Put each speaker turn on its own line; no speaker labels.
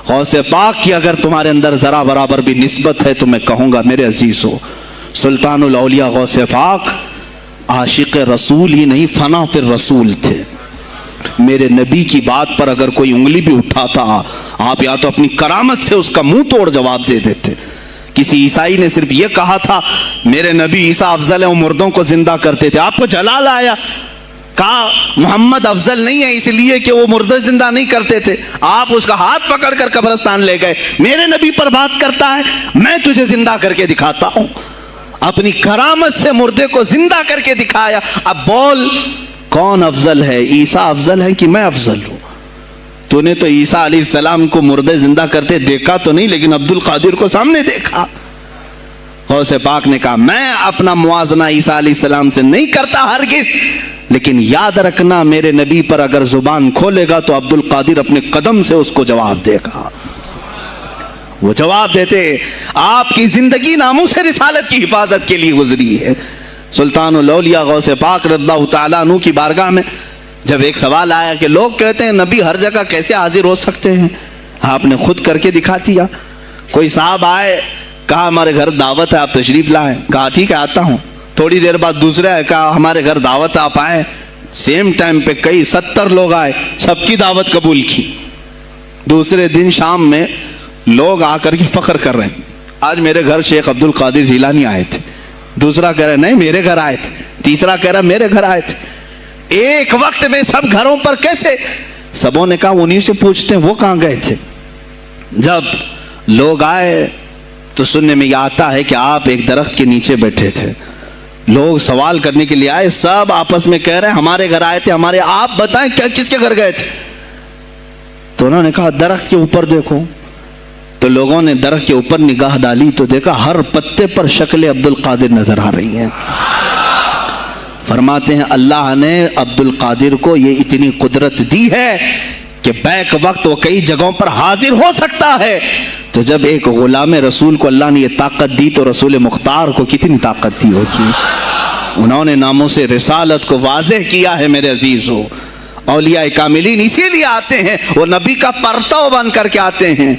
غوث پاک کی اگر تمہارے اندر ذرا برابر بھی نسبت ہے تو میں کہوں گا میرے عزیزو، سلطان الاولیاء غوث پاک عاشق رسول ہی نہیں، فنا فی الرسول تھے۔ میرے نبی کی بات پر اگر کوئی انگلی بھی اٹھاتا آپ یا تو اپنی کرامت سے اس کا منہ توڑ جواب دے دیتے۔ کسی عیسائی نے صرف یہ کہا تھا میرے نبی عیسیٰ افضل ہے، وہ مردوں کو زندہ کرتے تھے، آپ کو جلال آیا، کہا محمد افضل نہیں ہے اس لیے کہ وہ مردے زندہ نہیں کرتے تھے، آپ اس کا ہاتھ پکڑ کر قبرستان لے گئے، میرے نبی پر بات کرتا ہے، میں تجھے زندہ کر کے دکھاتا ہوں۔ اپنی کرامت سے مردے کو زندہ کر کے دکھایا۔ اب بول کون افضل ہے، عیسیٰ افضل ہے کہ میں افضل ہوں؟ تو نے تو عیسیٰ علیہ السلام کو مردے زندہ کرتے دیکھا تو نہیں، لیکن عبد القادر کو سامنے دیکھا۔ غوث پاک نے کہا میں اپنا موازنہ عیسیٰ علیہ السلام سے نہیں کرتا ہرگز، لیکن یاد رکھنا میرے نبی پر اگر زبان کھولے گا تو عبد القادر اپنے قدم سے اس کو جواب دے گا۔ وہ جواب دیتے آپ کی زندگی ناموس رسالت کی حفاظت کے لیے گزری ہے۔ سلطان الاولیاء غوث پاک رضی اللہ تعالیٰ عنہ کی بارگاہ میں جب ایک سوال آیا کہ لوگ کہتے ہیں نبی ہر جگہ کیسے حاضر ہو سکتے ہیں، آپ نے خود کر کے دکھا دیا۔ کوئی صاحب آئے، کہا ہمارے گھر دعوت ہے آپ تشریف لائیں، کہا ٹھیک ہے آتا ہوں۔ تھوڑی دیر بعد دوسرے آئے، کہا ہمارے گھر دعوت ہے آپ آئیں۔ سیم ٹائم پہ کئی 70 لوگ آئے، سب کی دعوت قبول کی۔ دوسرے دن شام میں لوگ آ کر کے فخر کر رہے ہیں آج میرے گھر شیخ عبد القادر جیلانی آئے تھے، دوسرا کہہ رہا نہیں میرے گھر آئے تھے، تیسرا کہہ رہا میرے گھر آئے تھے۔ ایک وقت میں سب گھروں پر کیسے؟ سبوں نے کہا انہی سے پوچھتے ہیں وہ کہاں گئے تھے۔ جب لوگ آئے تو سننے میں یہ آتا ہے کہ آپ ایک درخت کے نیچے بیٹھے تھے، لوگ سوال کرنے کے لیے آئے، سب آپس میں کہہ رہے ہیں ہمارے گھر آئے تھے، ہمارے آپ بتائیں کیا کس کے گھر گئے تھے؟ تو انہوں نے کہا درخت کے اوپر دیکھو۔ تو لوگوں نے درخت کے اوپر نگاہ ڈالی تو دیکھا ہر پتے پر شکل عبد القادر نظر آ رہی ہیں۔ فرماتے ہیں اللہ نے عبد القادر کو یہ اتنی قدرت دی ہے کہ بیک وقت وہ کئی جگہوں پر حاضر ہو سکتا ہے۔ تو جب ایک غلام رسول کو اللہ نے یہ طاقت دی تو رسول مختار کو کتنی طاقت دی ہوگی۔ انہوں نے ناموس رسالت کو واضح کیا ہے میرے عزیزو۔ اولیاء کاملین اسی لیے آتے ہیں، وہ نبی کا پرتو بن کر کے آتے ہیں۔